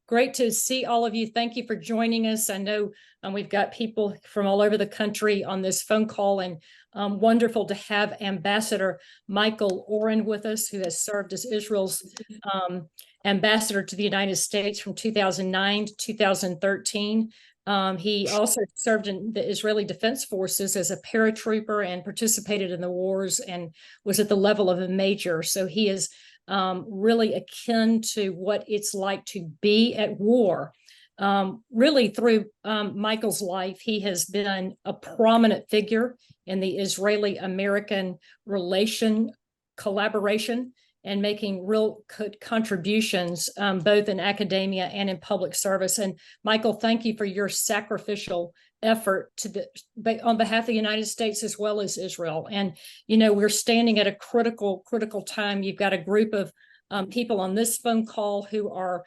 great to see all of you. Thank you for joining us. I know we've got people from all over the country on this phone call, and wonderful to have Ambassador Michael Oren with us, who has served as Israel's ambassador to the United States from 2009 to 2013. He also served in the Israeli Defense Forces as a paratrooper and participated in the wars and was at the level of a major. So he is really akin to what it's like to be at war. Really, through Michael's life, he has been a prominent figure in the Israeli-American collaboration and making real contributions both in academia and in public service. And Michael, thank you for your sacrificial effort on behalf of the United States as well as Israel. And, we're standing at a critical time. You've got a group of people on this phone call who are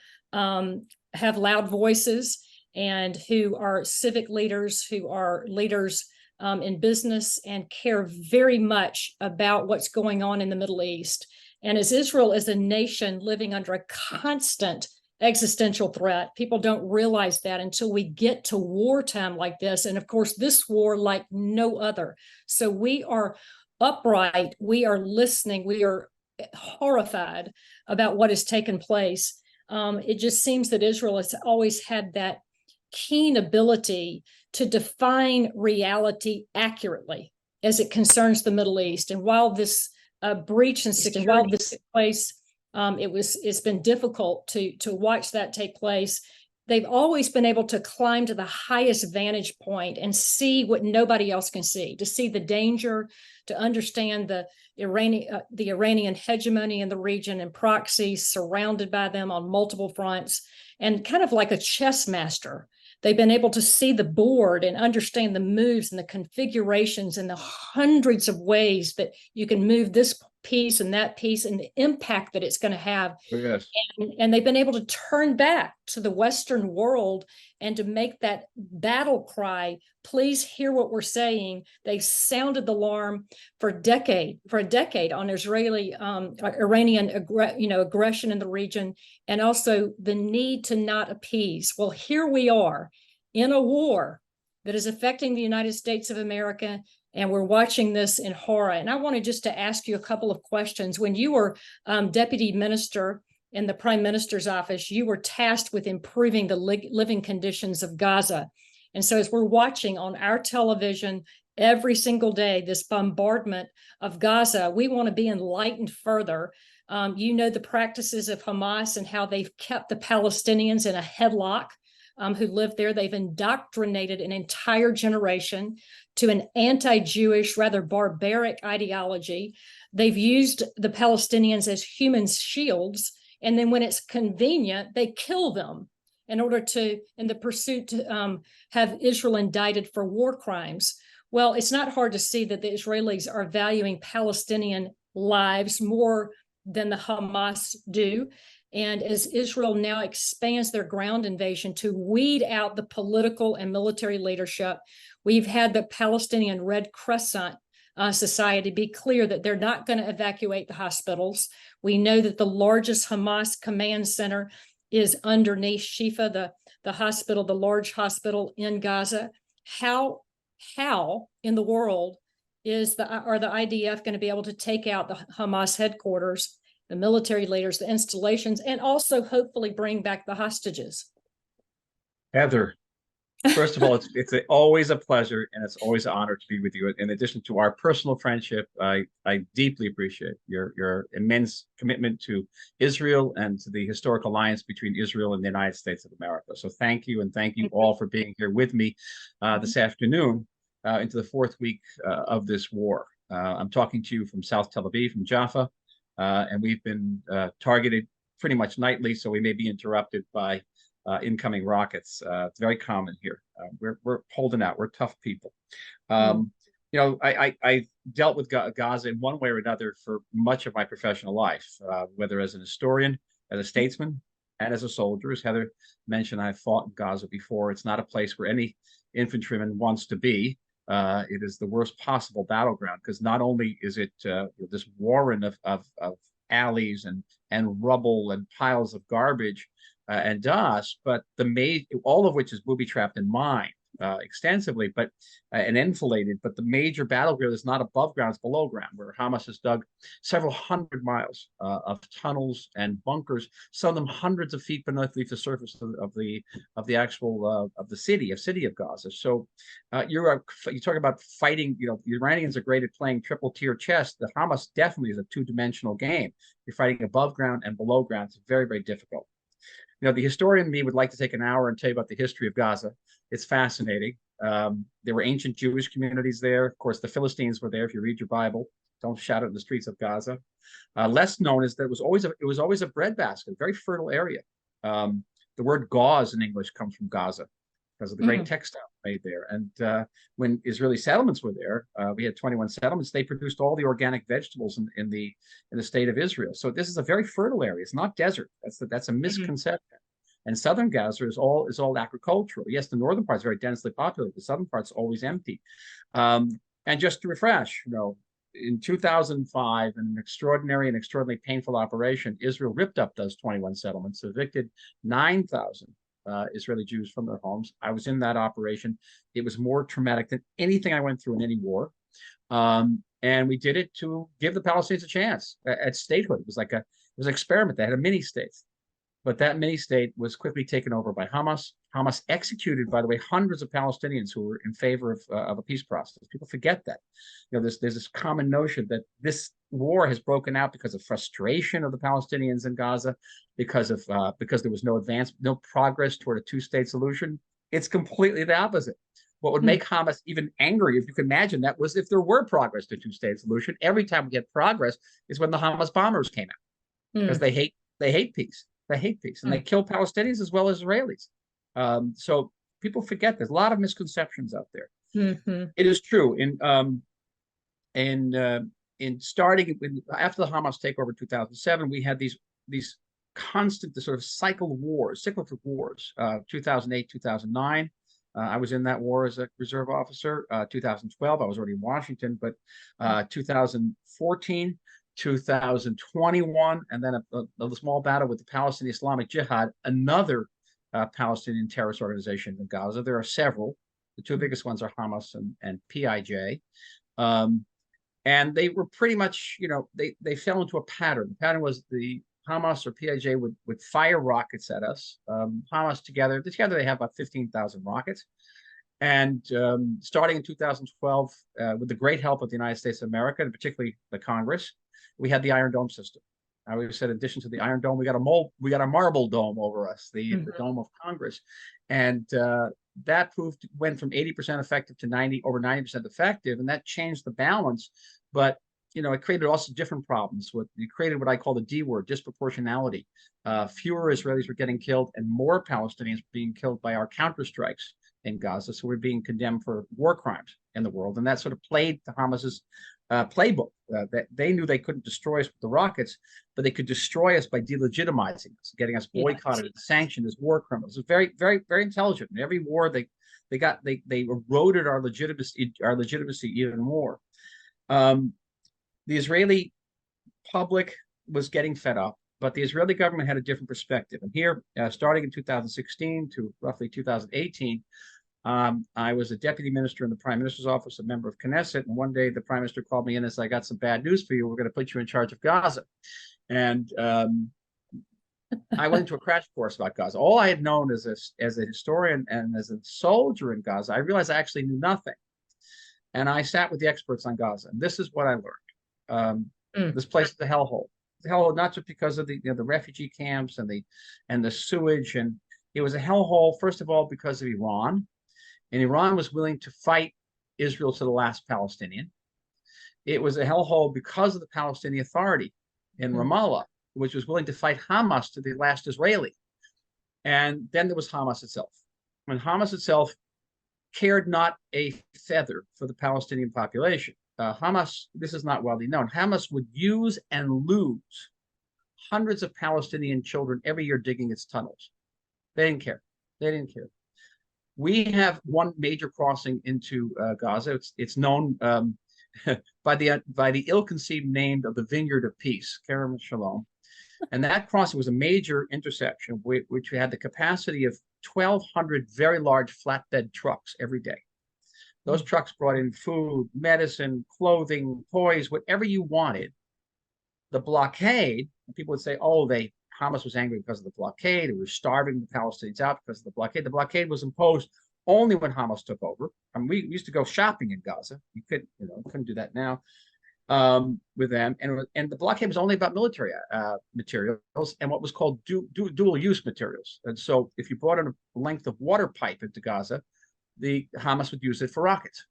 have loud voices and who are civic leaders, who are leaders in business and care very much about what's going on in the Middle East. And as Israel is a nation living under a constant existential threat, people don't realize that until we get to wartime like this. And of course, this war like no other. So we are upright, we are listening, we are horrified about what has taken place. It just seems that Israel has always had that keen ability to define reality accurately as it concerns the Middle East. And while this breach in security, while this took place, it's been difficult to watch that take place. They've always been able to climb to the highest vantage point and see what nobody else can see, to see the danger, to understand the Iranian hegemony in the region and proxies surrounded by them on multiple fronts, and kind of like a chess master. They've been able to see the board and understand the moves and the configurations and the hundreds of ways that you can move this piece and that piece and the impact that it's going to have. Oh, yes. And they've been able to turn back to the Western world and to make that battle cry, please hear what we're saying. They sounded the alarm for a decade on Iranian aggression in the region, and also the need to not appease. Well, here we are in a war that is affecting the United States of America, and we're watching this in horror. And I wanted just to ask you a couple of questions. When you were deputy minister in the prime minister's office, you were tasked with improving the living conditions of Gaza. And so as we're watching on our television every single day, this bombardment of Gaza, we want to be enlightened further. The practices of Hamas and how they've kept the Palestinians in a headlock who live there. They've indoctrinated an entire generation to an anti-Jewish, rather barbaric ideology. They've used the Palestinians as human shields, and then when it's convenient, they kill them in order to, in the pursuit to have Israel indicted for war crimes. Well, it's not hard to see that the Israelis are valuing Palestinian lives more than the Hamas do. And as Israel now expands their ground invasion to weed out the political and military leadership, we've had the Palestinian Red Crescent Society be clear that they're not going to evacuate the hospitals. We know that the largest Hamas command center is underneath Shifa, the hospital, the large hospital in Gaza. How in the world are the IDF going to be able to take out the Hamas headquarters, the military leaders, the installations, and also hopefully bring back the hostages? Heather, first of all, it's always a pleasure and it's always an honor to be with you. In addition to our personal friendship, I deeply appreciate your immense commitment to Israel and to the historic alliance between Israel and the United States of America. So thank you, and thank you all for being here with me this afternoon into the fourth week of this war. I'm talking to you from South Tel Aviv, from Jaffa, and we've been targeted pretty much nightly, so we may be interrupted by incoming rockets. It's very common here. We're holding out. We're tough people. I dealt with Gaza in one way or another for much of my professional life, whether as an historian, as a statesman, and as a soldier. As Heather mentioned, I've fought in Gaza before. It's not a place where any infantryman wants to be. It is the worst possible battleground, because not only is it this warren of alleys and rubble and piles of garbage, and Das, but all of which is booby-trapped and mined extensively, but and enfiladed. But the major battlefield is not above ground; it's below ground, where Hamas has dug several hundred miles of tunnels and bunkers, some of them hundreds of feet beneath the surface of the actual of the city of Gaza. So you talk about fighting. You know, the Iranians are great at playing triple tier chess. The Hamas definitely is a two-dimensional game. You're fighting above ground and below ground. It's very, very difficult. You know, the historian in me would like to take an hour and tell you about the history of Gaza. It's fascinating. There were ancient Jewish communities there. Of course, the Philistines were there. If you read your Bible, don't shout it in the streets of Gaza. Less known is that it was always a breadbasket, very fertile area. The word gauze in English comes from Gaza because of the great textile made there. And when Israeli settlements were there, we had 21 settlements. They produced all the organic vegetables in the state of Israel. So this is a very fertile area. It's not desert. That's a misconception. And southern Gaza is all agricultural. Yes, the northern part is very densely populated. The southern part's always empty. And just to refresh, you know, in 2005, in an extraordinarily painful operation, Israel ripped up those 21 settlements, evicted 9,000 Israeli Jews from their homes. I was in that operation. It was more traumatic than anything I went through in any war. And we did it to give the Palestinians a chance at statehood. It was an experiment. They had a mini state. But that mini-state was quickly taken over by Hamas. Hamas executed, by the way, hundreds of Palestinians who were in favor of a peace process. People forget that. You know, there's this common notion that this war has broken out because of frustration of the Palestinians in Gaza, because there was no progress toward a two-state solution. It's completely the opposite. What would make Hamas even angry, if you can imagine that, was if there were progress to a two-state solution. Every time we get progress is when the Hamas bombers came out, because they hate peace. They hate peace, and they kill Palestinians as well as Israelis. So people forget there's a lot of misconceptions out there. It is true. Starting after the Hamas takeover in 2007, we had these constant sort of cyclical wars. 2008, 2009. I was in that war as a reserve officer. 2012, I was already in Washington, but 2014. 2021, and then a small battle with the Palestinian Islamic Jihad, another Palestinian terrorist organization in Gaza. There are several. The two biggest ones are Hamas and PIJ. And they were pretty much, you know, they fell into a pattern. The pattern was the Hamas or PIJ would fire rockets at us. Hamas together they have about 15,000 rockets. And starting in 2012, with the great help of the United States of America, and particularly the Congress, we had the Iron Dome system. We said, in addition to the Iron Dome, we got a marble dome over us, the Dome of Congress, and that went from 80% effective to over 90% effective, and that changed the balance. But you know, it created also different problems. It created what I call the D word, disproportionality. Fewer Israelis were getting killed, and more Palestinians being killed by our counterstrikes in Gaza. So we're being condemned for war crimes in the world, and that sort of played to Hamas's playbook. That they knew they couldn't destroy us with the rockets, but they could destroy us by delegitimizing us, getting us boycotted and sanctioned as war criminals. It was very, very, very intelligent. In every war, they eroded our legitimacy even more. The Israeli public was getting fed up, but the Israeli government had a different perspective. And here, starting in 2016 to roughly 2018, I was a deputy minister in the prime minister's office, a member of Knesset, and one day the prime minister called me in and said, "I got some bad news for you. We're going to put you in charge of Gaza." And I went into a crash course about Gaza. All I had known as a historian and as a soldier in Gaza, I realized I actually knew nothing. And I sat with the experts on Gaza, and this is what I learned. This place is a hellhole. It's a hellhole not just because of the refugee camps and the sewage, and it was a hellhole first of all because of Iran. And Iran was willing to fight Israel to the last Palestinian. It was a hellhole because of the Palestinian Authority in Ramallah, which was willing to fight Hamas to the last Israeli. And then there was Hamas itself. And Hamas itself cared not a feather for the Palestinian population. Hamas, this is not widely known, Hamas would use and lose hundreds of Palestinian children every year digging its tunnels. They didn't care. They didn't care. We have one major crossing into Gaza. It's known by the ill-conceived name of the Vineyard of Peace, Kerem Shalom. And that crossing was a major intersection, which had the capacity of 1,200 very large flatbed trucks every day. Those trucks brought in food, medicine, clothing, toys, whatever you wanted. The blockade, people would say, oh, Hamas was angry because of the blockade. It was starving the Palestinians out because of the blockade. The blockade was imposed only when Hamas took over. I mean, we used to go shopping in Gaza. You couldn't do that now with them. And the blockade was only about military materials and what was called dual use materials. And so if you brought in a length of water pipe into Gaza, the Hamas would use it for rockets.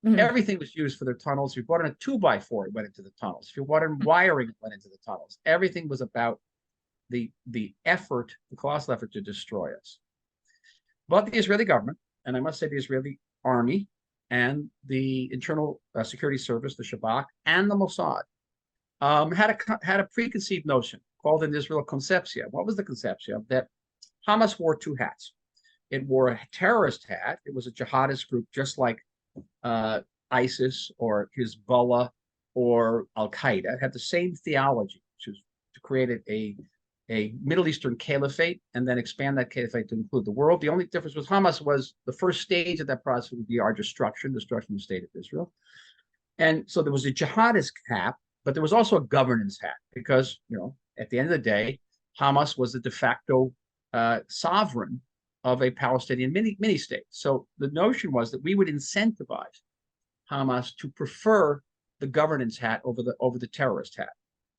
Mm-hmm. Everything was used for their tunnels. If you brought in a 2x4, it went into the tunnels. If you brought in wiring, it went into the tunnels. Everything was about the colossal effort to destroy us. But the Israeli government, and I must say the Israeli army and the Internal Security Service, the Shabak, and the Mossad had a preconceived notion called in Israel a concepcia. What was the concepcia? That Hamas wore two hats. It wore a terrorist hat. It was a jihadist group, just like ISIS or Hezbollah or Al-Qaeda. It had the same theology, which was to create a Middle Eastern caliphate and then expand that caliphate to include the world. The only difference with Hamas was the first stage of that process would be our destruction of the state of Israel. And so there was a jihadist hat, but there was also a governance hat because, at the end of the day, Hamas was the de facto sovereign of a Palestinian mini-state. So the notion was that we would incentivize Hamas to prefer the governance hat over the terrorist hat.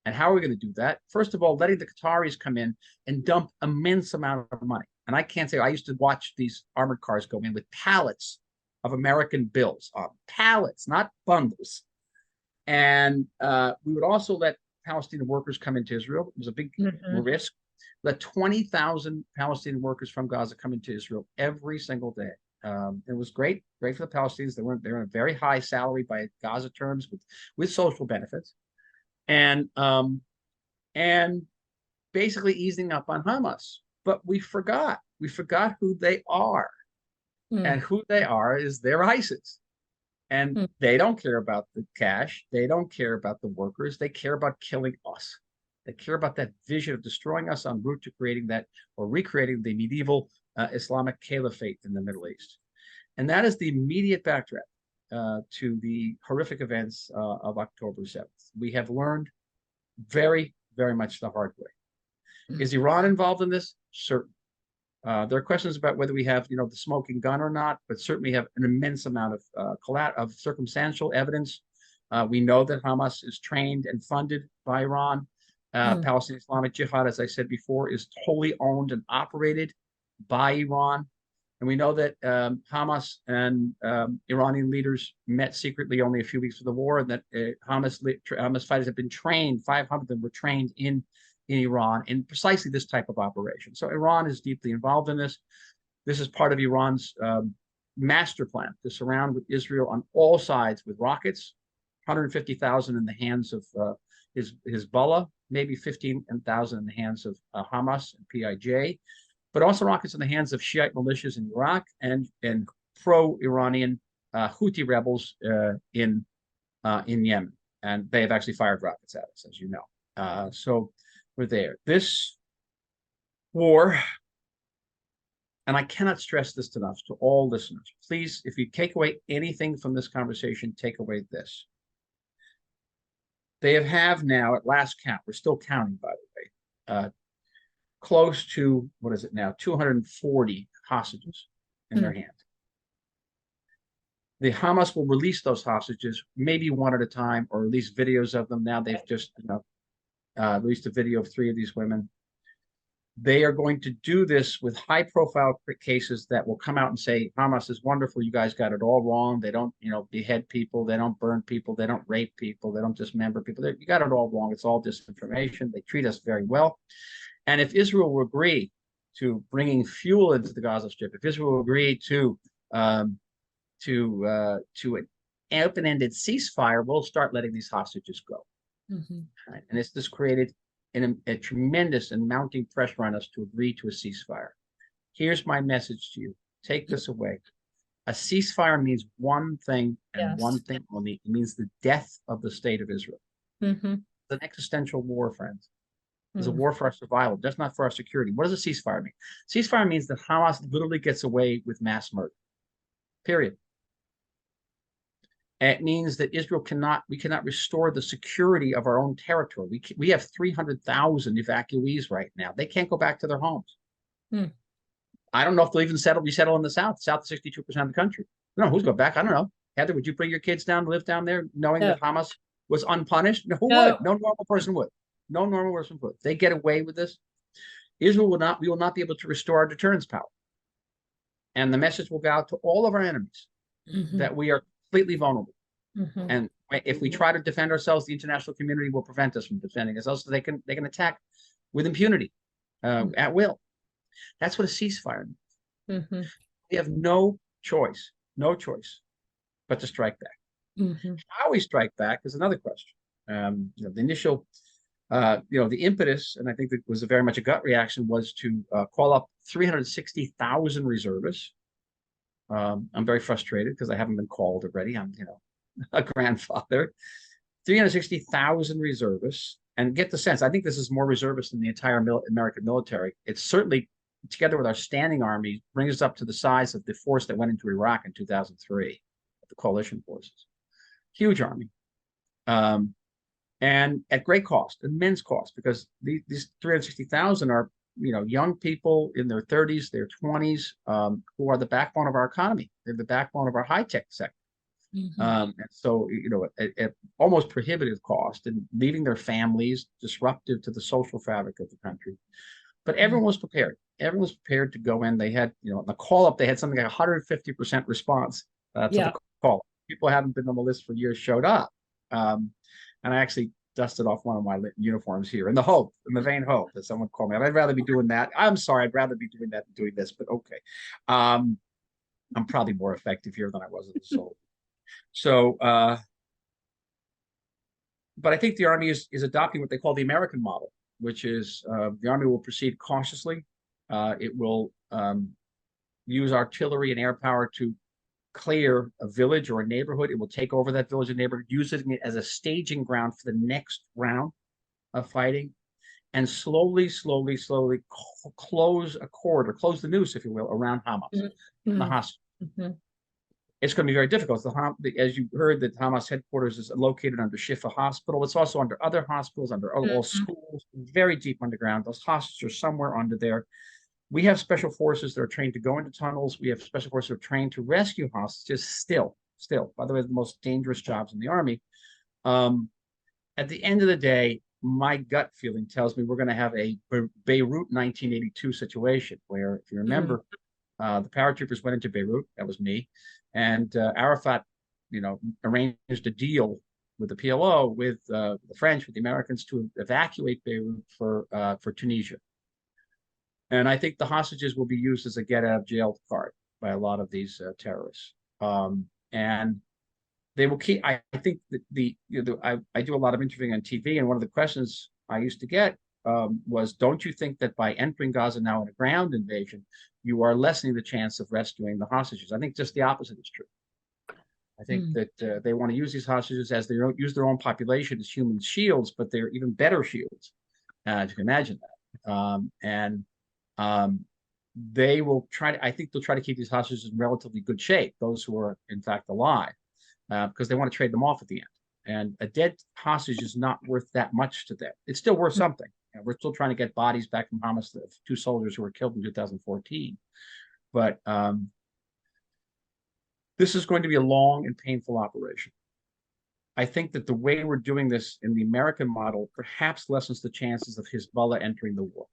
And how are we going to do that? First of all, letting the Qataris come in and dump immense amount of money. And I can't say, I used to watch these armored cars go in with pallets of American bills on pallets, not bundles. And we would also let Palestinian workers come into Israel. It was a big risk. Let 20,000 Palestinian workers from Gaza come into Israel every single day. It was great for the Palestinians. They were in a very high salary by Gaza terms with social benefits. And basically easing up on Hamas. But we forgot who they are. And who they are is they're ISIS. And they don't care about the cash. They don't care about the workers. They care about killing us. They care about that vision of destroying us en route to creating that or recreating the medieval Islamic caliphate in the Middle East. And that is the immediate backdrop to the horrific events of October 7th. We have learned very, very much the hard way. Is Iran involved in this? Certainly. There are questions about whether we have, the smoking gun or not, but certainly have an immense amount of circumstantial evidence. We know that Hamas is trained and funded by Iran. Palestinian Islamic Jihad, as I said before, is totally owned and operated by Iran. And we know that Hamas and Iranian leaders met secretly only a few weeks before the war, and that Hamas fighters have been trained, 500 of them were trained in Iran in precisely this type of operation. So Iran is deeply involved in this. This is part of Iran's master plan to surround Israel on all sides with rockets, 150,000 in the hands of Hezbollah, maybe 15,000 in the hands of Hamas and PIJ, but also rockets in the hands of Shiite militias in Iraq and pro-Iranian Houthi rebels in Yemen. And they have actually fired rockets at us, as you know. So we're there. This war, and I cannot stress this enough to all listeners, please, if you take away anything from this conversation, take away this. They have now, at last count, we're still counting, by the way, close to, 240 hostages in their hand. The Hamas will release those hostages, maybe one at a time, or release videos of them. Now they've just released a video of 3 of these women. They are going to do this with high-profile cases that will come out and say, Hamas is wonderful, you guys got it all wrong. They don't, behead people, they don't burn people, they don't rape people, they don't dismember people. You got it all wrong. It's all disinformation. They treat us very well. And if Israel will agree to bringing fuel into the Gaza Strip, if Israel will agree to an open-ended ceasefire, we'll start letting these hostages go. Right? And it's just created a tremendous and mounting pressure on us to agree to a ceasefire. Here's my message to you. Take this away. A ceasefire means one thing and one thing only. It means the death of the state of Israel. It's an existential war, friends. It's a war for our survival, just not for our security. What does a ceasefire mean? Ceasefire means that Hamas literally gets away with mass murder. Period. And it means that we cannot restore the security of our own territory. We have 300,000 evacuees right now. They can't go back to their homes. I don't know if they'll even resettle in the South. South is 62% of the country. I don't know who's going back. I don't know. Heather, would you bring your kids down to live down there knowing that Hamas was unpunished? No, who would? No normal person would. No normal person would. If they get away with this, Israel will not, we will not be able to restore our deterrence power. And the message will go out to all of our enemies that we are completely vulnerable. And if we try to defend ourselves, the international community will prevent us from defending ourselves, so they can attack with impunity at will. That's what a ceasefire means. We have no choice but to strike back. How we strike back is another question. The initial, the impetus, and I think that was very much a gut reaction, was to call up 360,000 reservists. I'm very frustrated because I haven't been called already. I'm, a grandfather. 360,000 reservists, and get the sense, I think this is more reservists than the entire American military. It's certainly, together with our standing army, brings us up to the size of the force that went into Iraq in 2003, the coalition forces. Huge army. And at great cost, immense cost, because these 360,000 are, young people in their 30s, their 20s, who are the backbone of our economy. They're the backbone of our high-tech sector. And so, at almost prohibitive cost, and leaving their families, disruptive to the social fabric of the country. But everyone was prepared. Everyone was prepared to go in. They had, on the call-up, they had something like 150% response to the call. People who haven't been on the list for years showed up. And I actually dusted off one of my uniforms here in the vain hope that someone called me. I'd rather be doing that. I'm sorry, I'd rather be doing that than doing this, but okay. I'm probably more effective here than I was as a soldier. So, but I think the Army is adopting what they call the American model, which is the Army will proceed cautiously. It will use artillery and air power to clear a village or a neighborhood. It will take over that village and neighborhood, using it as a staging ground for the next round of fighting, and slowly close a corridor, close the noose, if you will, around Hamas and the hostages. It's going to be very difficult. As you heard, the Hamas headquarters is located under Shifa Hospital. It's also under other hospitals, under all schools, very deep underground. Those hostages are somewhere under there. We have special forces that are trained to go into tunnels. We have special forces that are trained to rescue hostages still. By the way, the most dangerous jobs in the Army. At the end of the day, my gut feeling tells me we're going to have a Beirut 1982 situation where, if you remember, the paratroopers went into Beirut. That was me. And Arafat, arranged a deal with the PLO, with the French, with the Americans, to evacuate Beirut for Tunisia. And I think the hostages will be used as a get-out-of-jail card by a lot of these terrorists. And they will keep. I think that I do a lot of interviewing on TV, and one of the questions I used to get was, don't you think that by entering Gaza now in a ground invasion, you are lessening the chance of rescuing the hostages? I think just the opposite is true. I think that they want to use these hostages as they use their own population as human shields, but they're even better shields. If you can imagine that. They will I think they'll try to keep these hostages in relatively good shape, those who are in fact alive, because they want to trade them off at the end. And a dead hostage is not worth that much to them. It's still worth something. We're still trying to get bodies back from Hamas, the 2 soldiers who were killed in 2014. But this is going to be a long and painful operation. I think that the way we're doing this in the American model perhaps lessens the chances of Hezbollah entering the war.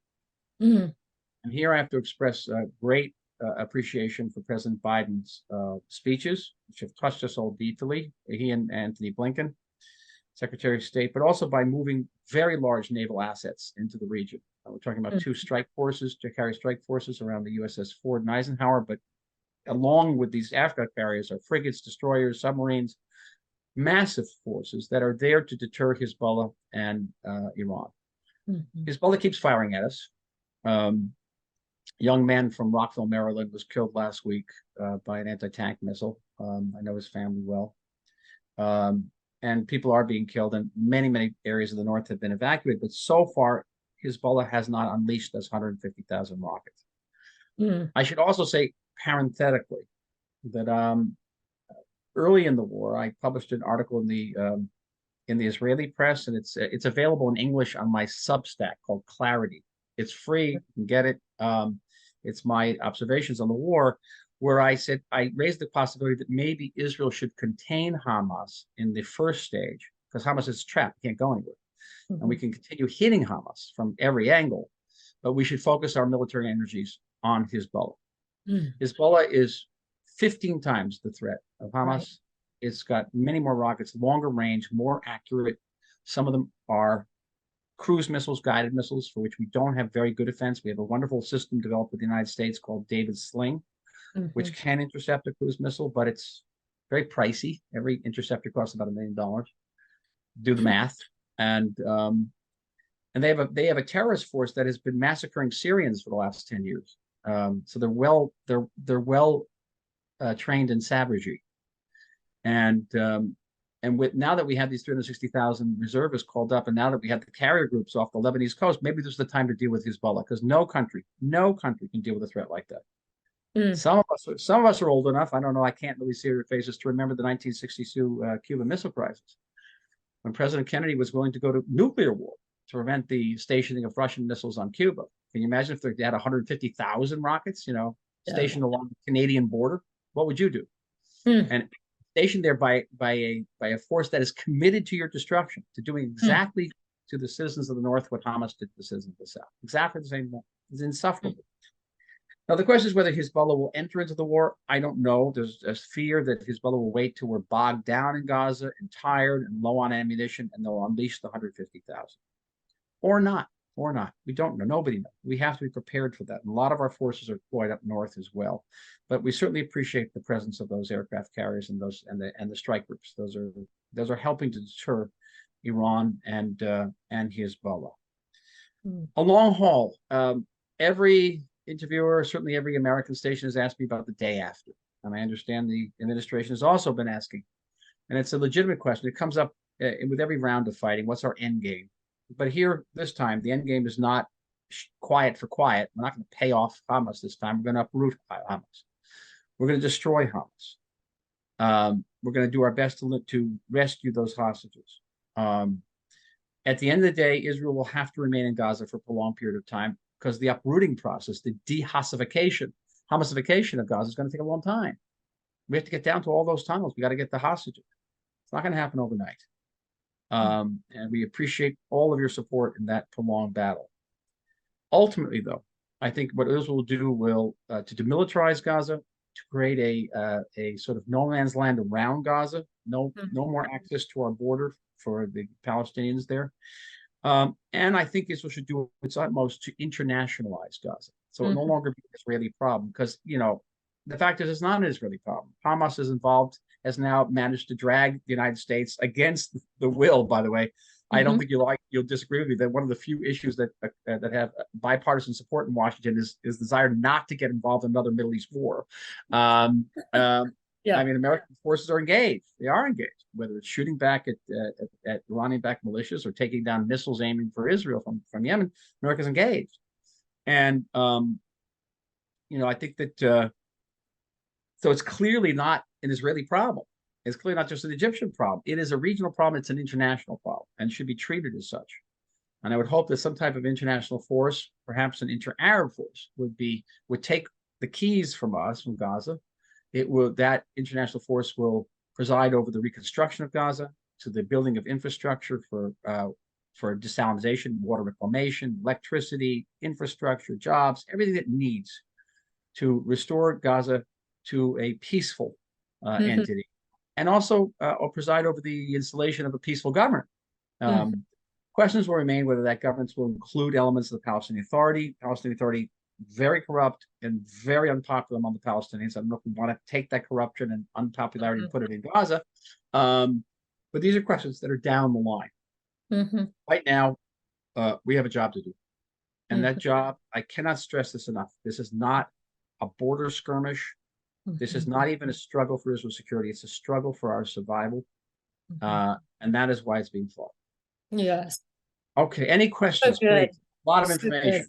And here I have to express great appreciation for President Biden's speeches, which have touched us all deeply, he and Anthony Blinken, Secretary of State, but also by moving very large naval assets into the region. We're talking about 2 strike forces, carrier strike forces around the USS Ford and Eisenhower, but along with these aircraft carriers are frigates, destroyers, submarines, massive forces that are there to deter Hezbollah and Iran. Hezbollah keeps firing at us. Young man from Rockville, Maryland, was killed last week by an anti-tank missile. I know his family well. And people are being killed, and many areas of the north have been evacuated. But so far, Hezbollah has not unleashed those 150,000 rockets. Mm. I should also say parenthetically that early in the war, I published an article in the Israeli press, and it's available in English on my Substack called Clarity. It's free, you can get it. It's my observations on the war, where I raised the possibility that maybe Israel should contain Hamas in the first stage, because Hamas is trapped, can't go anywhere. And we can continue hitting Hamas from every angle, but we should focus our military energies on Hezbollah. Hezbollah is 15 times the threat of Hamas. Right. It's got many more rockets, longer range, more accurate. Some of them are cruise missiles, guided missiles, for which we don't have very good defense. We have a wonderful system developed with the United States called David Sling, which can intercept a cruise missile, but it's very pricey. Every interceptor costs about $1 million. Do the math. And they have a terrorist force that has been massacring Syrians for the last 10 years. So they're well trained in savagery. And with now that we have these 360,000 reservists called up, and now that we have the carrier groups off the Lebanese coast, maybe this is the time to deal with Hezbollah, because no country can deal with a threat like that. Some of us are old enough. I don't know. I can't really see their faces to remember the 1962 Cuban Missile Crisis, when President Kennedy was willing to go to nuclear war to prevent the stationing of Russian missiles on Cuba. Can you imagine if they had 150,000 rockets, stationed along the Canadian border? What would you do? And stationed there by a force that is committed to your destruction, to doing exactly to the citizens of the North what Hamas did to the citizens of the South. Exactly the same thing. It's insufferable. Now, the question is whether Hezbollah will enter into the war. I don't know. There's a fear that Hezbollah will wait till we're bogged down in Gaza and tired and low on ammunition, and they'll unleash the 150,000. Or not. We don't know. Nobody knows. We have to be prepared for that. And a lot of our forces are deployed up north as well. But we certainly appreciate the presence of those aircraft carriers and the strike groups. Those are helping to deter Iran and Hezbollah. A long haul. Every interviewer, certainly every American station, has asked me about the day after. And I understand the administration has also been asking. And it's a legitimate question. It comes up with every round of fighting. What's our end game? But here, this time, the end game is not quiet for quiet. We're not going to pay off Hamas this time. We're going to uproot Hamas. We're going to destroy Hamas. We're going to do our best to rescue those hostages. At the end of the day, Israel will have to remain in Gaza for a prolonged period of time, because the uprooting process, the Hamassification of Gaza, is going to take a long time. We have to get down to all those tunnels. We got to get the hostages. It's not going to happen overnight. And we appreciate all of your support in that prolonged battle. Ultimately, though, I think what Israel will do will to demilitarize Gaza, to create a sort of no man's land around Gaza, no more access to our border for the Palestinians there. And I think Israel should do its utmost to internationalize Gaza, so it no longer be an Israeli problem, because the fact is it's not an Israeli problem. Hamas is involved, has now managed to drag the United States against the will, by the way. I don't think you'll disagree with me that one of the few issues that have bipartisan support in Washington is desire not to get involved in another Middle East war. I mean, American forces are engaged. They are engaged, whether it's shooting back at Iranian-backed militias or taking down missiles aiming for Israel from Yemen. America's engaged, and I think that so it's clearly not an Israeli problem. It's clearly not just an Egyptian problem. It is a regional problem. It's an international problem and should be treated as such. And I would hope that some type of international force, perhaps an inter-Arab force, would take the keys from us, from Gaza. That international force will preside over the reconstruction of Gaza, to the building of infrastructure for desalination, water reclamation, electricity, infrastructure, jobs, everything that needs to restore Gaza to a peaceful entity, and also preside over the installation of a peaceful government. Questions will remain whether that government will include elements of the Palestinian Authority. Palestinian Authority, very corrupt and very unpopular among the Palestinians. I don't know if we want to take that corruption and unpopularity and put it in Gaza. But these are questions that are down the line. Right now, we have a job to do. And that job, I cannot stress this enough. This is not a border skirmish. This is not even a struggle for Israel's security. It's a struggle for our survival. And that is why it's being fought. Yes. Okay. Any questions, So good. please? A lot of So good. information.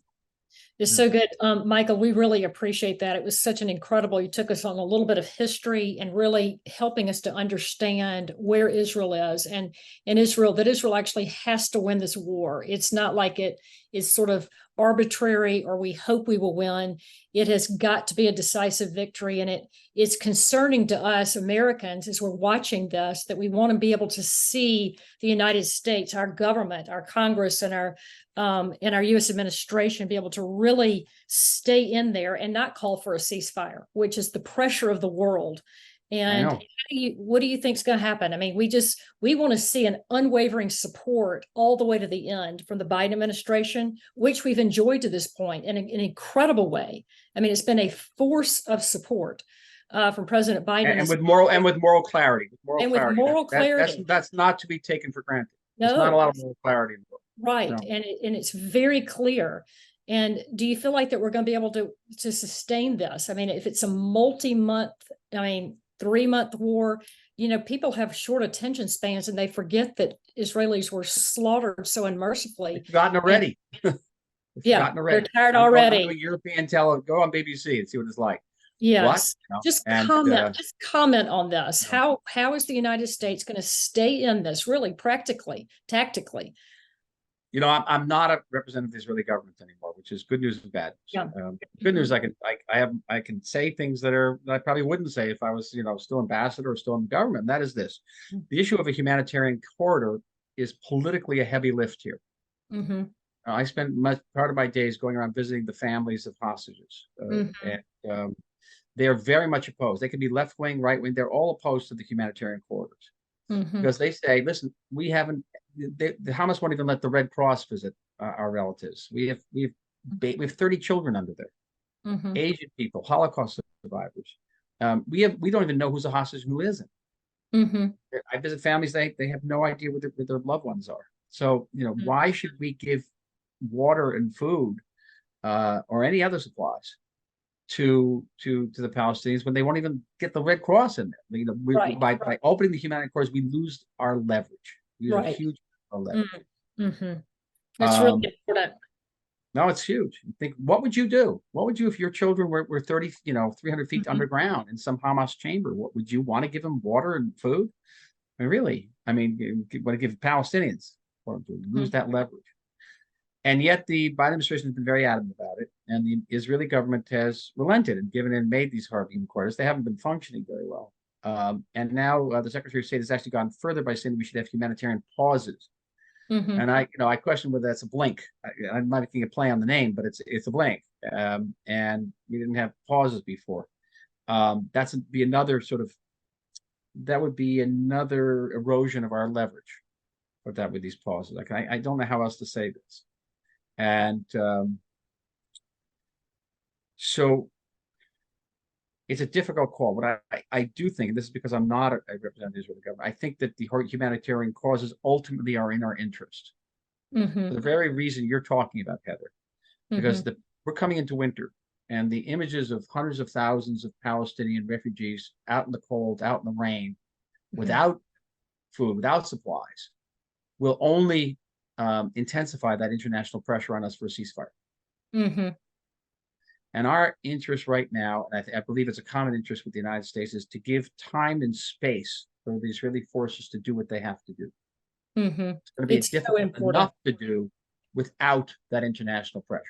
It's so good. Michael, we really appreciate that. It was such an incredible, you took us on a little bit of history and really helping us to understand where Israel is and Israel, that Israel actually has to win this war. It's not like it is sort of arbitrary or we hope we will win. It has got to be a decisive victory. And it's concerning to us Americans as we're watching this, that we want to be able to see the United States, our government, our Congress, and our U.S. administration be able to really stay in there and not call for a ceasefire, which is the pressure of the world. And what do you think is going to happen? I mean, we want to see an unwavering support all the way to the end from the Biden administration, which we've enjoyed to this point in an incredible way. I mean, it's been a force of support from President Biden, and with moral clarity. With moral clarity. That's not to be taken for granted. No, there's not a lot of moral clarity in the world. Right, no. And it's very clear. And do you feel like that we're going to be able to sustain this? I mean, if it's a multi-month, 3-month war, people have short attention spans and they forget that Israelis were slaughtered so unmercifully. They've forgotten already. They're tired already. European television, go on BBC and see what it's like. Yes. Just comment on this. How is the United States going to stay in this really practically, tactically? I'm not a representative of the Israeli government anymore, which is good news and bad. Yeah. Good news, I can say things that I probably wouldn't say if I was, still ambassador or still in the government. And that is this: the issue of a humanitarian corridor is politically a heavy lift here. Mm-hmm. I spent part of my days going around visiting the families of hostages, and they're very much opposed. They can be left wing, right wing. They're all opposed to the humanitarian corridors because they say, listen, we haven't. The Hamas won't even let the Red Cross visit our relatives. We have 30 children under there, Asian people, Holocaust survivors. We don't even know who's a hostage and who isn't. I visit families; they have no idea where their loved ones are. So why should we give water and food or any other supplies to the Palestinians when they won't even get the Red Cross in there? By opening the humanitarian corridors, we lose our leverage. A huge leverage. That's really important. No, it's huge. Think, what would you do? What would you if your children were 300 feet underground in some Hamas chamber? What would you want to give them? Water and food? You want to give Palestinians or lose that leverage? And yet the Biden administration has been very adamant about it, and the Israeli government has relented and made these humanitarian corridors. They haven't been functioning very well. And now the Secretary of State has actually gone further by saying we should have humanitarian pauses. And I question whether that's a blink. I'm not making a play on the name, but it's a blink. And we didn't have pauses before. That would be another erosion of our leverage. With these pauses, I don't know how else to say this. And so it's a difficult call. But I do think, and this is because I'm not a representative of the government, I think that the humanitarian causes ultimately are in our interest. For the very reason you're talking about, Heather, because we're coming into winter, and the images of hundreds of thousands of Palestinian refugees out in the cold, out in the rain, without food, without supplies, will only intensify that international pressure on us for a ceasefire. And our interest right now, and I believe it's a common interest with the United States, is to give time and space for the Israeli forces to do what they have to do. It's going to be difficult enough to do without that international pressure.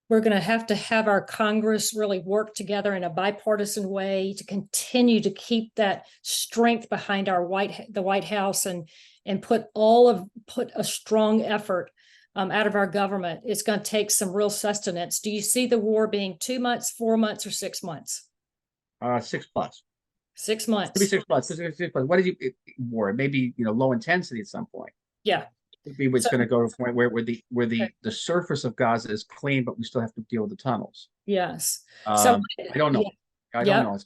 We're going to have our Congress really work together in a bipartisan way to continue to keep that strength behind the White House and put a strong effort out of our government. It's going to take some real sustenance. Do you see the war being 2 months, 4 months, or 6 months? 6 plus. 6 months. Maybe 6 months. 6 months. What is war? Maybe low intensity at some point. Yeah. It's going to go to a point where the surface of Gaza is clean, but we still have to deal with the tunnels. Yes. So I don't know. I don't know. It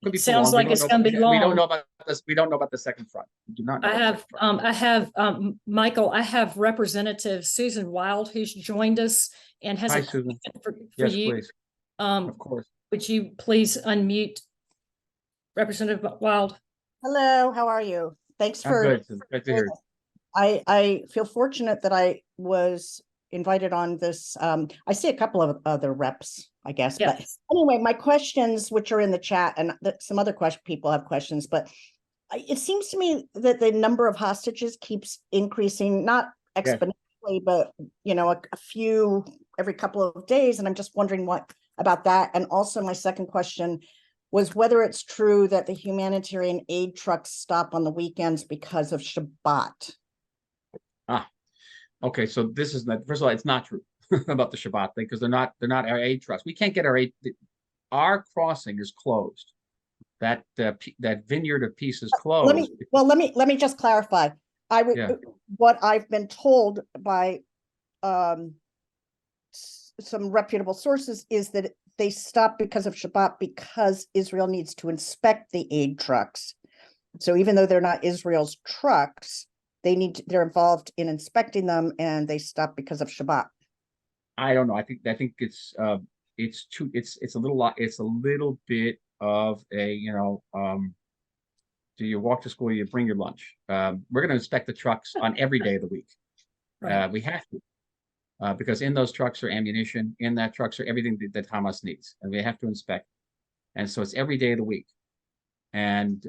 could be sounds like it's going to be long. We don't know about this. We don't know about the second front. We do not know. Michael, I have Representative Susan Wild, who's joined us and has Hi, a Susan. for Yes, you. Please. Of course. Would you please unmute Representative Wild? Hello, how are you? Thanks for. Good. Good to hear you. I feel fortunate that I was invited on this. I see a couple of other reps, I guess. But Yes. anyway, my questions, which are in the chat, and some other people have questions, but it seems to me that the number of hostages keeps increasing, not Yes. exponentially, but a few every couple of days. And I'm just wondering what about that. And also my second question was whether it's true that the humanitarian aid trucks stop on the weekends because of Shabbat. Okay, so this is not, first of all, it's not true about the Shabbat thing because they're not our aid trucks. We can't get our aid. Our crossing is closed. That vineyard of peace is closed. Let me just clarify. What I've been told by some reputable sources is that they stopped because of Shabbat because Israel needs to inspect the aid trucks. So even though they're not Israel's trucks, they're involved in inspecting them, and they stop because of Shabbat. I don't know. I think it's a little bit of a, do you walk to school, you bring your lunch. We're going to inspect the trucks on every day of the week. Right. We have to, because in those trucks are ammunition, in that trucks are everything that Hamas needs, and we have to inspect. And so it's every day of the week. And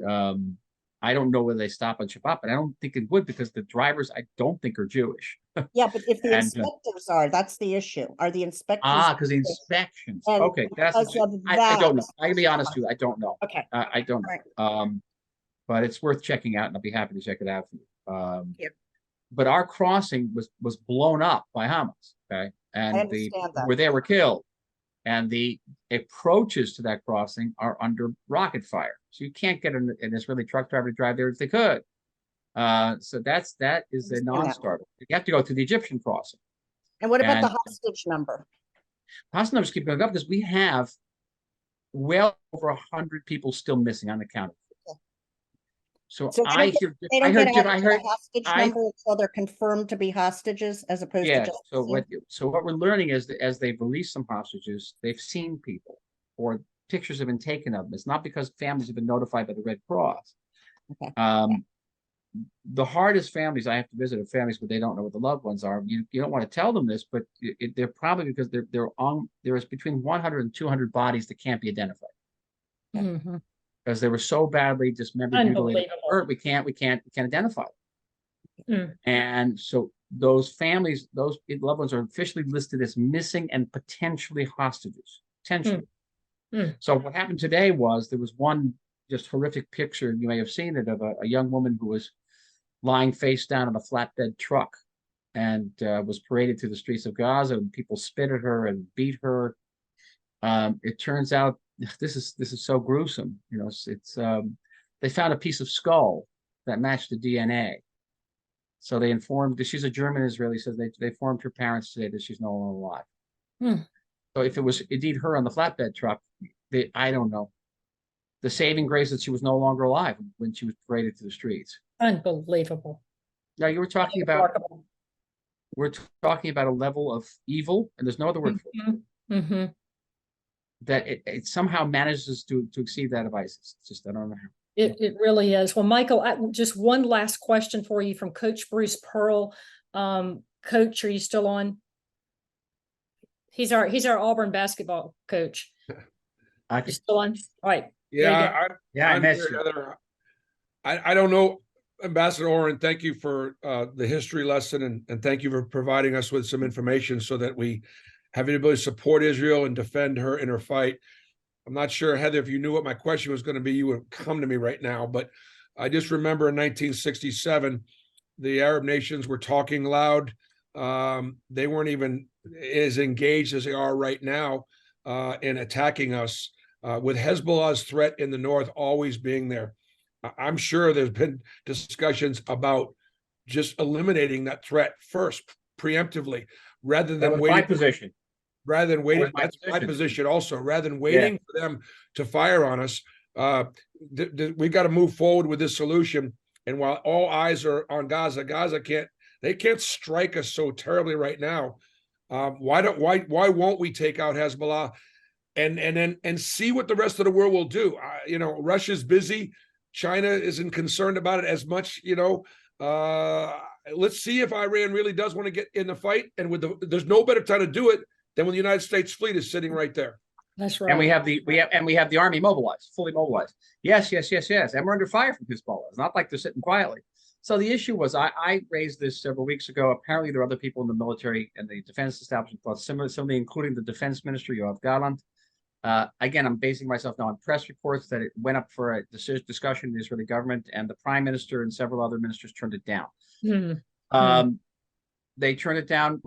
I don't know whether they stop on Shabbat, but I don't think it would because the drivers, I don't think, are Jewish. Yeah, but if the inspectors are, that's the issue. Are the inspectors? Because the inspections. And Okay, I don't know. I can be honest with you, I don't know. Okay. I don't know. Right. But it's worth checking out, and I'll be happy to check it out for you. Yep. But our crossing was blown up by Hamas. Okay, and where they were killed. And the approaches to that crossing are under rocket fire. So you can't get an Israeli truck driver to drive there if they could. So that is a non-starter. You have to go to the Egyptian crossing. And what about the hostage number? Hostage numbers keep going up because we have well over 100 people still missing on the count. So I heard the hostage number until they're confirmed to be hostages as opposed to just. So what we're learning is that as they've released some hostages, they've seen people or pictures have been taken of them. It's not because families have been notified by the Red Cross. Okay. The hardest families I have to visit are families where they don't know what the loved ones are. You don't want to tell them this, but they're probably because there is between 100 and 200 bodies that can't be identified. Mm-hmm. Because they were so badly dismembered, mutilated, hurt, we can't identify them. And so those families, those loved ones are officially listed as missing and potentially hostages. Potentially. So what happened today was there was one just horrific picture, you may have seen it, of a young woman who was lying face down in a flatbed truck and was paraded through the streets of Gaza, and people spit at her and beat her. It turns out this is so gruesome. They found a piece of skull that matched the DNA. So they informed, she's a German Israeli, says they informed her parents today that she's no longer alive. So if it was indeed her on the flatbed truck, I don't know. The saving grace that she was no longer alive when she was paraded to the streets. Unbelievable. Now you were talking about, we're talking about a level of evil, and there's no other word for it. That it somehow manages to exceed that of ISIS. It's just, I don't know how. It really is. Well, Michael, just one last question for you from Coach Bruce Pearl. Coach, are you still on? He's our Auburn basketball coach. You still on? All right. Yeah, I missed you. I don't know, Ambassador Oren, thank you for the history lesson, and thank you for providing us with some information so that we have the ability to support Israel and defend her in her fight. I'm not sure, Heather, if you knew what my question was going to be, you would come to me right now. But I just remember in 1967, the Arab nations were talking loud. They weren't even as engaged as they are right now in attacking us, with Hezbollah's threat in the north always being there. I'm sure there's been discussions about just eliminating that threat first, preemptively, rather than waiting. My position. Rather than waiting, that's my position also. Rather than waiting for them to fire on us, we got to move forward with this solution. And while all eyes are on Gaza, they can't strike us so terribly right now. Why won't we take out Hezbollah and see what the rest of the world will do? Russia's busy. China isn't concerned about it as much. let's see if Iran really does want to get in the fight. And there's no better time to do it than when the United States fleet is sitting right there. That's right. And we have the army mobilized, fully mobilized. Yes. And we're under fire from Hezbollah. It's not like they're sitting quietly. So the issue was, I raised this several weeks ago. Apparently, there are other people in the military and the defense establishment thought similarly, including the defense minister, Yoav Gallant. Again, I'm basing myself now on press reports that it went up for a discussion in the Israeli government, and the prime minister and several other ministers turned it down. They turned it down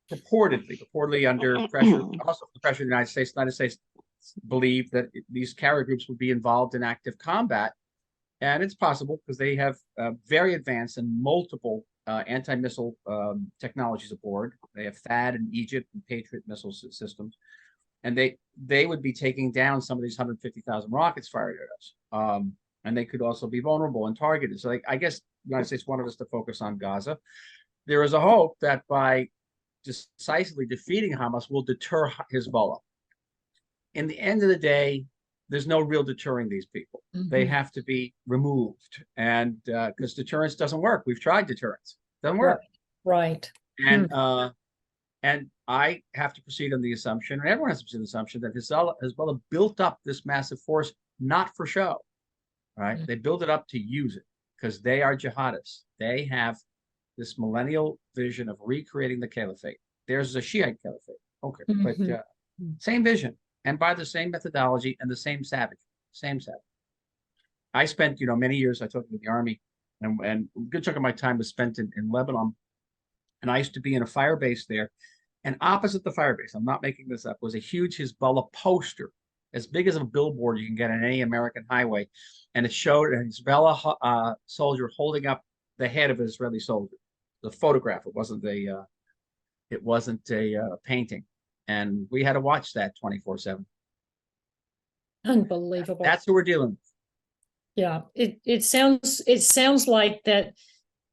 purportedly under pressure, also the pressure of the United States. The United States believed that these carrier groups would be involved in active combat. And it's possible because they have very advanced and multiple anti-missile technologies aboard. They have THAAD in Egypt and Patriot missile systems. And they would be taking down some of these 150,000 rockets fired at us. And they could also be vulnerable and targeted. So I guess the United States wanted us to focus on Gaza. There is a hope that by decisively defeating Hamas, we'll deter Hezbollah. In the end of the day, there's no real deterring these people. They have to be removed. And because deterrence doesn't work. We've tried deterrence. Doesn't work. Right. And I have to proceed on the assumption, and everyone has to proceed on the assumption, that Hezbollah built up this massive force not for show. Right? They build it up to use it because they are jihadists. They have this millennial vision of recreating the caliphate. There's a Shiite caliphate. Okay. But same vision. And by the same methodology and the same savage. I spent, many years, I took in the army, and a good chunk of my time was spent in Lebanon. And I used to be in a fire base there. And opposite the fire base, I'm not making this up, was a huge Hezbollah poster, as big as a billboard you can get on any American highway. And it showed a Hezbollah soldier holding up the head of an Israeli soldier. The photograph, it wasn't a painting. And we had to watch that 24/7. Unbelievable. That's who we're dealing with. Yeah, it sounds like that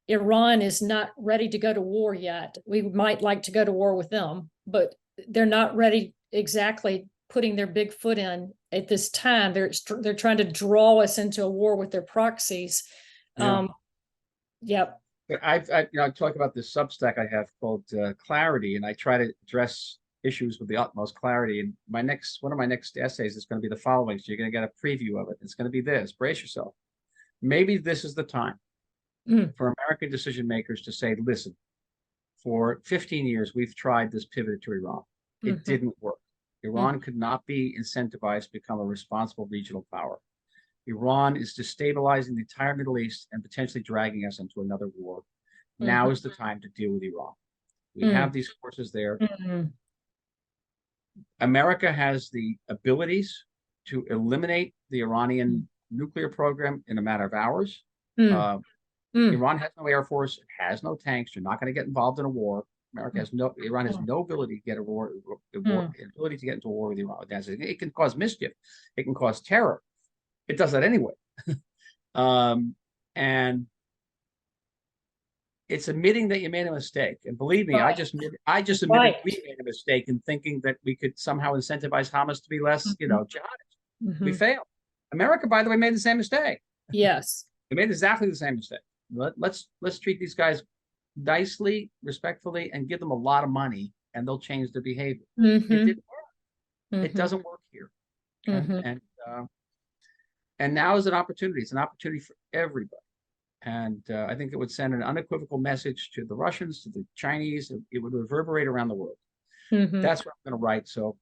Iran is not ready to go to war yet. We might like to go to war with them, but they're not ready exactly putting their big foot in at this time. They're trying to draw us into a war with their proxies. Yep. I talk about this Substack I have called Clarity, and I try to address issues with the utmost clarity. And one of my next essays is going to be the following. So you're going to get a preview of it. It's going to be this. Brace yourself. Maybe this is the time for American decision makers to say, listen, for 15 years, we've tried this pivot to Iran. It didn't work. Iran could not be incentivized to become a responsible regional power. Iran is destabilizing the entire Middle East and potentially dragging us into another war. Now is the time to deal with Iran. We have these forces there. America has the abilities to eliminate the Iranian nuclear program in a matter of hours. Iran has no air force, it has no tanks. You're not going to get involved in a war. Iran has no ability to get ability to get into a war with Iran. It can cause mischief. It can cause terror. It does that anyway. And it's admitting that you made a mistake. And believe me, I just admitted we made a mistake in thinking that we could somehow incentivize Hamas to be less, jihadist. We failed. America, by the way, made the same mistake. Yes. They made exactly the same mistake. Let's treat these guys nicely, respectfully, and give them a lot of money, and they'll change their behavior. It didn't work. It doesn't work here. And now is an opportunity. It's an opportunity for everybody. And I think it would send an unequivocal message to the Russians, to the Chinese. It would reverberate around the world. That's what I'm going to write. So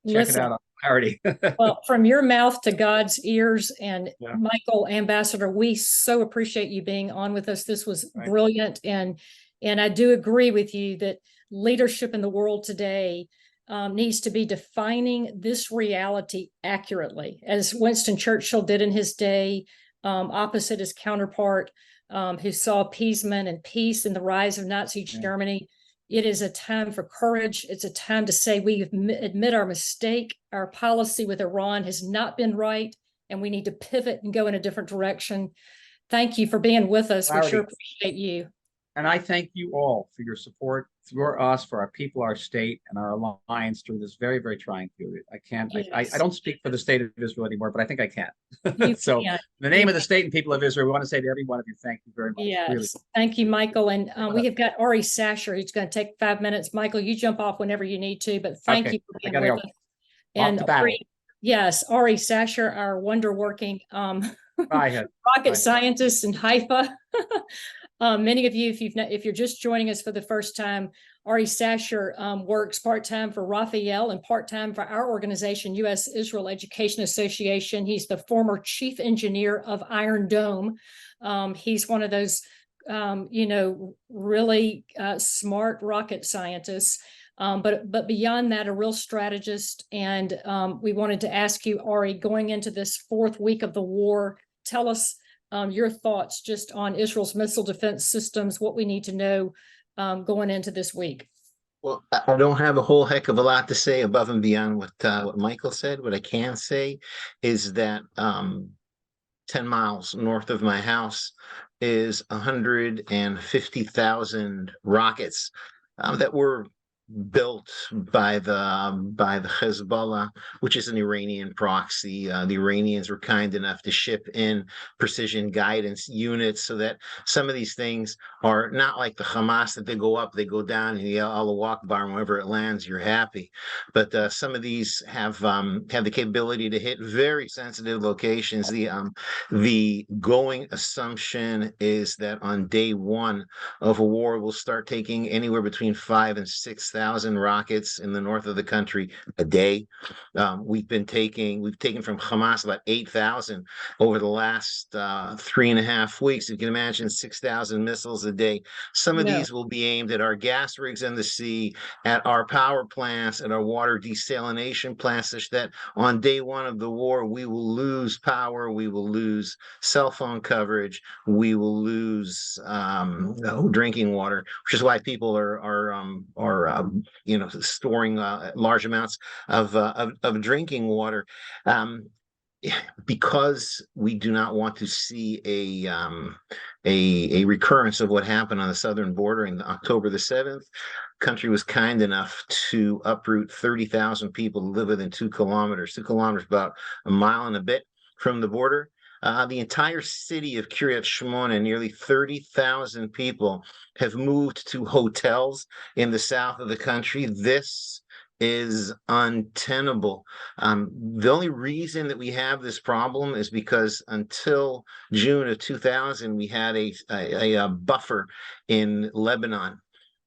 check it out on Clarity. Well, from your mouth to God's ears. And Michael, Ambassador, we so appreciate you being on with us. This was brilliant. And I do agree with you that leadership in the world today needs to be defining this reality accurately, as Winston Churchill did in his day, opposite his counterpart, who saw appeasement and peace in the rise of Nazi Germany. It is a time for courage. It's a time to say we admit our mistake. Our policy with Iran has not been right, and we need to pivot and go in a different direction. Thank you for being with us. We sure appreciate you. And I thank you all for your support for us, for our people, our state, and our alliance through this very, very trying period. I can't, I Yes. don't speak for the state of Israel anymore, but I think I can. You So, can. in the name of the state and people of Israel, we want to say to every one of you, thank you very much. Really. Yes, thank you, Michael. And we have got Ari Sacher, who's going to take 5 minutes. Michael, you jump off whenever you need to, but thank Okay, you for I being gotta with go. us. Off And to battle. Ari, yes, Ari Sacher, our wonder working Bye. rocket Bye. scientist in Haifa. Many of you, if you're just joining us for the first time, Ari Sacher works part-time for Raphael and part-time for our organization, U.S. Israel Education Association. He's the former chief engineer of Iron Dome. He's one of those, really smart rocket scientists. But beyond that, a real strategist. And we wanted to ask you, Ari, going into this fourth week of the war, tell us your thoughts just on Israel's missile defense systems, what we need to know going into this week. Well, I don't have a whole heck of a lot to say above and beyond what Michael said. What I can say is that 10 miles north of my house is 150,000 rockets that were built by the Hezbollah, which is an Iranian proxy. The Iranians were kind enough to ship in precision guidance units so that some of these things are not like the Hamas that they go up, they go down, and you yell Allah Akbar, and wherever it lands, you're happy. But some of these have the capability to hit very sensitive locations. The going assumption is that on day one of a war, we'll start taking anywhere between 5,000 and 6,000 rockets in the north of the country a day. We've taken from Hamas about 8,000 over the last 3.5 weeks. You can imagine 6,000 missiles a day. Some of these will be aimed at our gas rigs in the sea, at our power plants, at our water desalination plants, such that on day one of the war, we will lose power, we will lose cell phone coverage, we will lose drinking water, which is why people are storing large amounts of drinking water, because we do not want to see a recurrence of what happened on the southern border in October the 7th. Country was kind enough to uproot 30,000 people who live within 2 kilometers. 2 kilometers, about a mile and a bit from the border. The entire city of Kiryat Shmona, nearly 30,000 people have moved to hotels in the south of the country. This is untenable. The only reason that we have this problem is because until June of 2000, we had a buffer in Lebanon.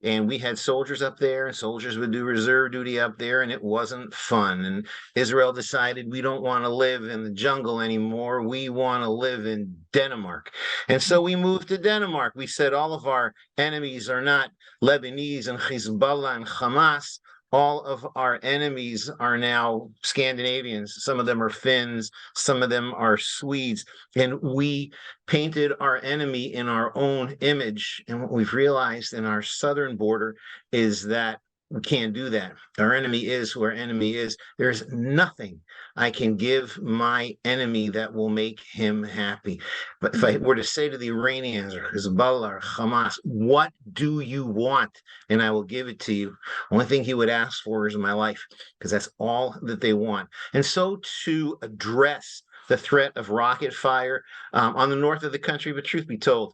And we had soldiers up there, and soldiers would do reserve duty up there, and it wasn't fun. And Israel decided we don't want to live in the jungle anymore. We want to live in Denmark. And so we moved to Denmark. We said all of our enemies are not Lebanese and Hezbollah and Hamas. All of our enemies are now Scandinavians. Some of them are Finns. Some of them are Swedes. And we painted our enemy in our own image. And what we've realized in our southern border is that we can't do that. Our enemy is who our enemy is. There's nothing I can give my enemy that will make him happy. But if I were to say to the Iranians or Hezbollah or Hamas, what do you want? And I will give it to you. Only thing he would ask for is my life, because that's all that they want. And so to address the threat of rocket fire on the north of the country, but truth be told,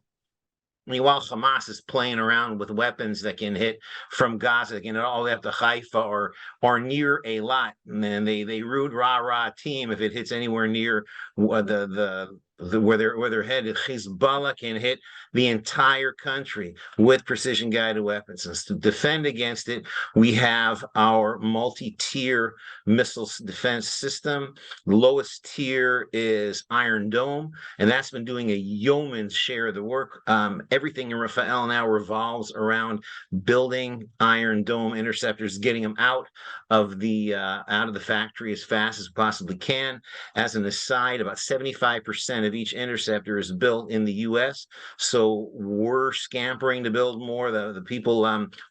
I mean, while Hamas is playing around with weapons that can hit from Gaza, they can hit all the way up to Haifa or near Eilat, and then they root rah team if it hits anywhere near where they're headed. Hezbollah can hit the entire country with precision guided weapons. And to defend against it, we have our multi-tier missile defense system. The lowest tier is Iron Dome, and that's been doing a yeoman's share of the work. Everything in Rafael now revolves around building Iron Dome interceptors, getting them out of the factory as fast as possibly can. As an aside, about 75% of each interceptor is built in the U.S., so we're scampering to build more. The people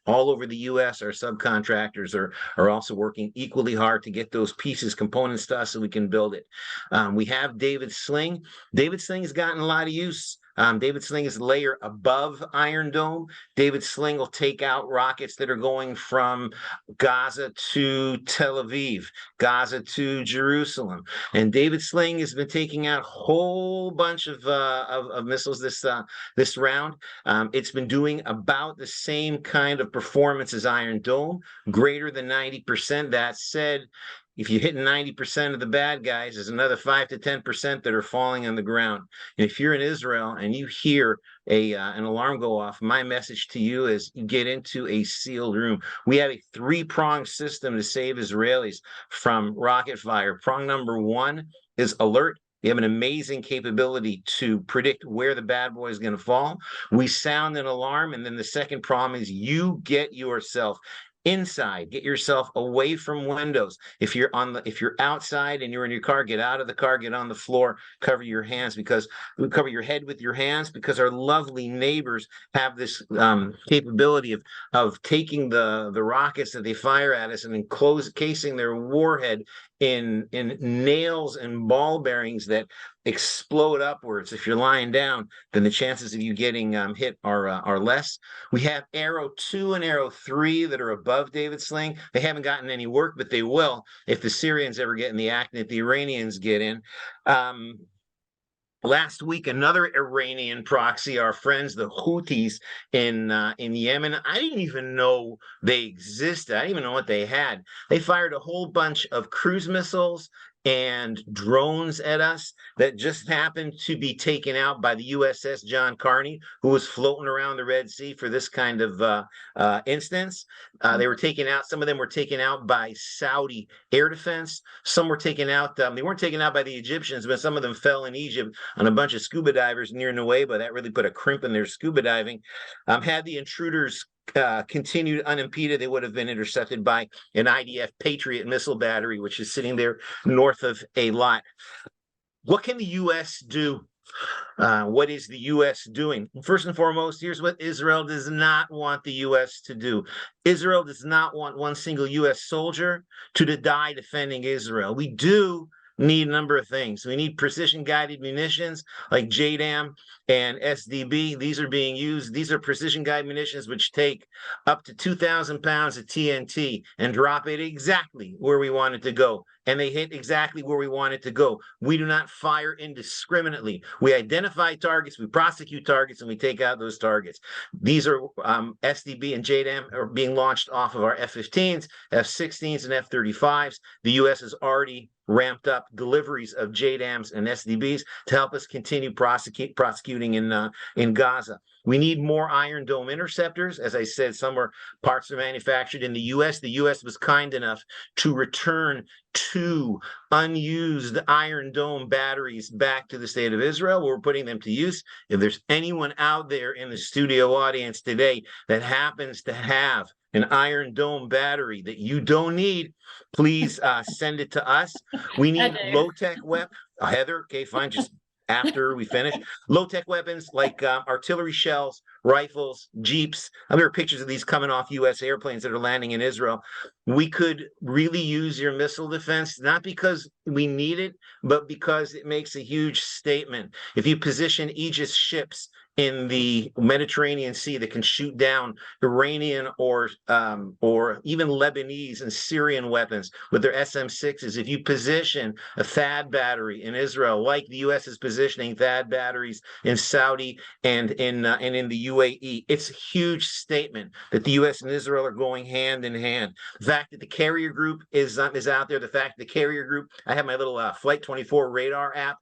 all over the U.S., our subcontractors, are also working equally hard to get those pieces, components to us so we can build it. We have David Sling. David Sling has gotten a lot of use David Sling is a layer above Iron Dome. David Sling will take out rockets that are going from Gaza to Tel Aviv, Gaza to Jerusalem. And David Sling has been taking out a whole bunch of missiles this round. It's been doing about the same kind of performance as Iron Dome, greater than 90%. That said, if you hit 90% of the bad guys, there's another 5 to 10% that are falling on the ground. And if you're in Israel and you hear an alarm go off, my message to you is you get into a sealed room. We have a 3-pronged system to save Israelis from rocket fire. Prong number 1 is alert. We have an amazing capability to predict where the bad boy is going to fall. We sound an alarm, and then the second prong is you get yourself inside, get yourself away from windows. If you're outside and you're in your car, get out of the car, get on the floor, cover your hands, because cover your head with your hands, because our lovely neighbors have this capability of taking the rockets that they fire at us and encasing their warhead in nails and ball bearings that explode upwards. If you're lying down, then the chances of you getting hit are less. We have Arrow 2 and Arrow 3 that are above David Sling. They haven't gotten any work, but they will if the Syrians ever get in the act and if the Iranians get in. Last week, another Iranian proxy, our friends, the Houthis in Yemen. I didn't even know they existed. I didn't even know what they had. They fired a whole bunch of cruise missiles and drones at us that just happened to be taken out by the USS John Carney, who was floating around the Red Sea for this kind of instance. They were taken out. Some of them were taken out by Saudi air defense. Some were taken out. They weren't taken out by the Egyptians, but some of them fell in Egypt on a bunch of scuba divers near Nueva. That really put a crimp in their scuba diving. Had the intruders continued unimpeded, they would have been intercepted by an IDF Patriot missile battery, which is sitting there north of Eilat. What can the U.S. do? What is the U.S. doing? First and foremost, here's what Israel does not want the U.S. to do. Israel does not want one single U.S. soldier to die defending Israel. We do need a number of things. We need precision-guided munitions like JDAM and SDB. These are being used. These are precision-guided munitions which take up to 2,000 pounds of TNT and drop it exactly where we want it to go. And they hit exactly where we want it to go. We do not fire indiscriminately. We identify targets, we prosecute targets, and we take out those targets. These are SDB and JDAM are being launched off of our F-15s, F-16s, and F-35s. The U.S. has already ramped up deliveries of JDAMs and SDBs to help us continue prosecuting in Gaza. We need more Iron Dome interceptors. As I said, parts are manufactured in the U.S. The U.S. was kind enough to return 2 unused Iron Dome batteries back to the state of Israel. We're putting them to use. If there's anyone out there in the studio audience today that happens to have an Iron Dome battery that you don't need, please send it to us. We need low-tech weapons. Heather, okay, fine, just after we finish. Low-tech weapons like artillery shells, rifles, jeeps. There are pictures of these coming off U.S. airplanes that are landing in Israel. We could really use your missile defense, not because we need it, but because it makes a huge statement. If you position Aegis ships in the Mediterranean Sea that can shoot down Iranian or even Lebanese and Syrian weapons with their SM-6s. If you position a THAAD battery in Israel, like the U.S. is positioning THAAD batteries in Saudi and in the UAE, it's a huge statement that the U.S. and Israel are going hand in hand. The fact that the carrier group is out there, the fact that the carrier group, I have my little Flight 24 radar app.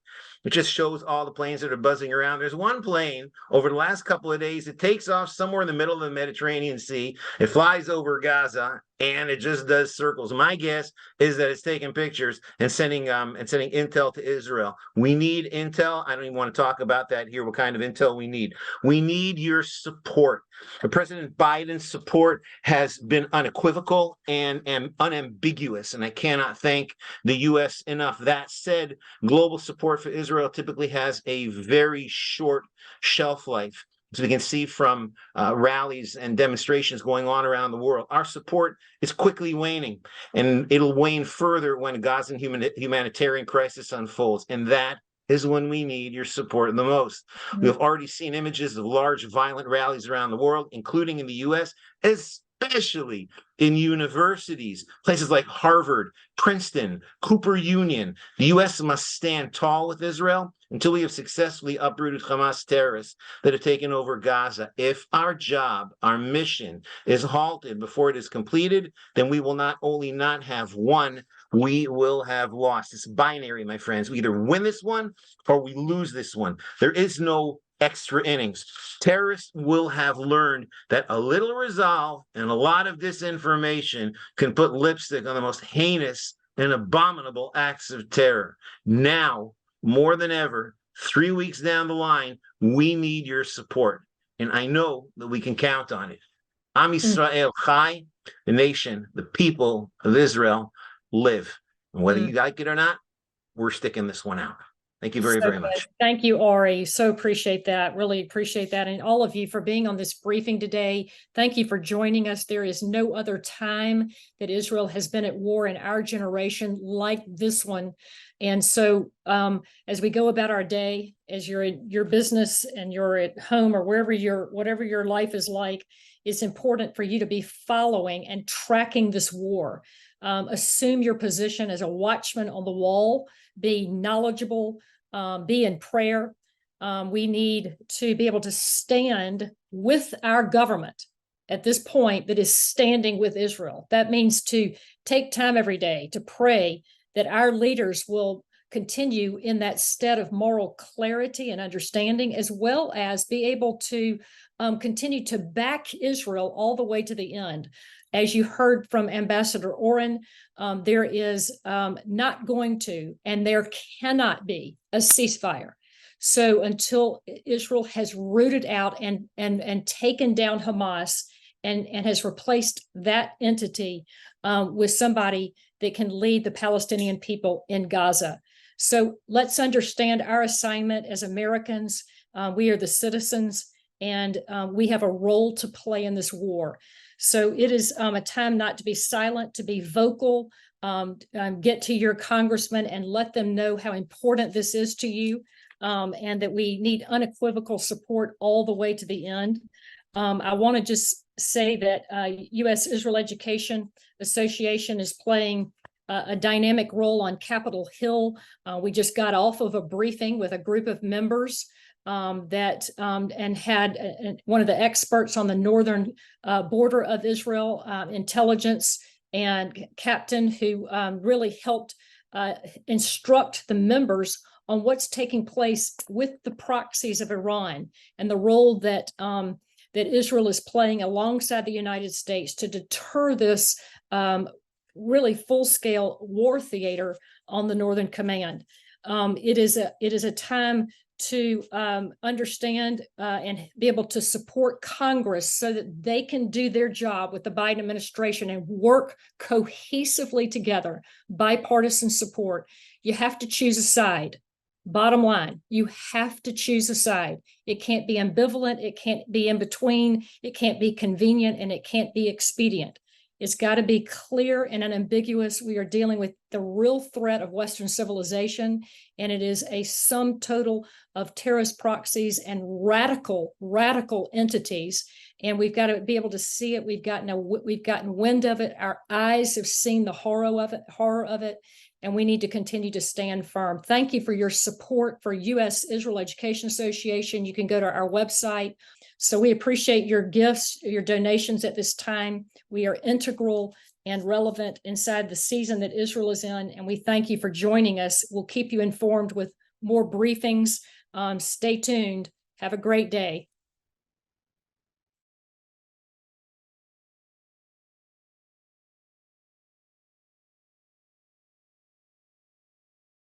It just shows all the planes that are buzzing around. There's one plane over the last couple of days. It takes off somewhere in the middle of the Mediterranean Sea. It flies over Gaza, and it just does circles. My guess is that it's taking pictures and sending intel to Israel. We need intel. I don't even want to talk about that here, what kind of intel we need. We need your support. President Biden's support has been unequivocal and unambiguous, and I cannot thank the U.S. enough. That said, global support for Israel typically has a very short shelf life. As we can see from rallies and demonstrations going on around the world, our support is quickly waning, and it'll wane further when a Gazan humanitarian crisis unfolds. And that is when we need your support the most. We have already seen images of large violent rallies around the world, including in the US, especially in universities, places like Harvard, Princeton, Cooper Union. The US must stand tall with Israel until we have successfully uprooted Hamas terrorists that have taken over Gaza. If our job, our mission is halted before it is completed, then we will not only not have won, we will have lost. It's binary, my friends. We either win this one or we lose this one. There is no extra innings. Terrorists will have learned that a little resolve and a lot of disinformation can put lipstick on the most heinous and abominable acts of terror. Now, more than ever, 3 weeks down the line, we need your support. And I know that we can count on it. Am Yisrael Chai, the nation, the people of Israel live. And whether you like it or not, we're sticking this one out. Thank you very, very much. Thank you, Ari. So appreciate that. Really appreciate that. And all of you for being on this briefing today. Thank you for joining us. There is no other time that Israel has been at war in our generation like this one. And so as we go about our day, as you're in your business and you're at home or whatever your life is like, it's important for you to be following and tracking this war. Assume your position as a watchman on the wall, be knowledgeable, be in prayer. We need to be able to stand with our government at this point that is standing with Israel. That means to take time every day to pray that our leaders will continue in that stead of moral clarity and understanding, as well as be able to continue to back Israel all the way to the end. As you heard from Ambassador Oren, there is not going to, and there cannot be a ceasefire. So until Israel has rooted out and taken down Hamas and has replaced that entity with somebody that can lead the Palestinian people in Gaza. So let's understand our assignment as Americans. We are the citizens, and we have a role to play in this war. So it is a time not to be silent, to be vocal, get to your congressman and let them know how important this is to you, and that we need unequivocal support all the way to the end. I want to just say that U.S. Israel Education Association is playing a dynamic role on Capitol Hill. We just got off of a briefing with a group of members and had one of the experts on the northern border of Israel, intelligence and captain, who really helped instruct the members on what's taking place with the proxies of Iran and the role that that Israel is playing alongside the United States to deter this really full-scale war theater on the Northern Command. It is a time to understand and be able to support Congress so that they can do their job with the Biden administration and work cohesively together, bipartisan support. You have to choose a side. Bottom line, you have to choose a side. It can't be ambivalent. It can't be in between. It can't be convenient, and it can't be expedient. It's got to be clear and unambiguous. We are dealing with the real threat of Western civilization, and it is a sum total of terrorist proxies and radical entities. And we've got to be able to see it. We've gotten wind of it. Our eyes have seen the horror of it, and we need to continue to stand firm. Thank you for your support for U.S. Israel Education Association. You can go to our website. So we appreciate your gifts, your donations at this time. We are integral and relevant inside the season that Israel is in, and we thank you for joining us. We'll keep you informed with more briefings. Stay tuned. Have a great day.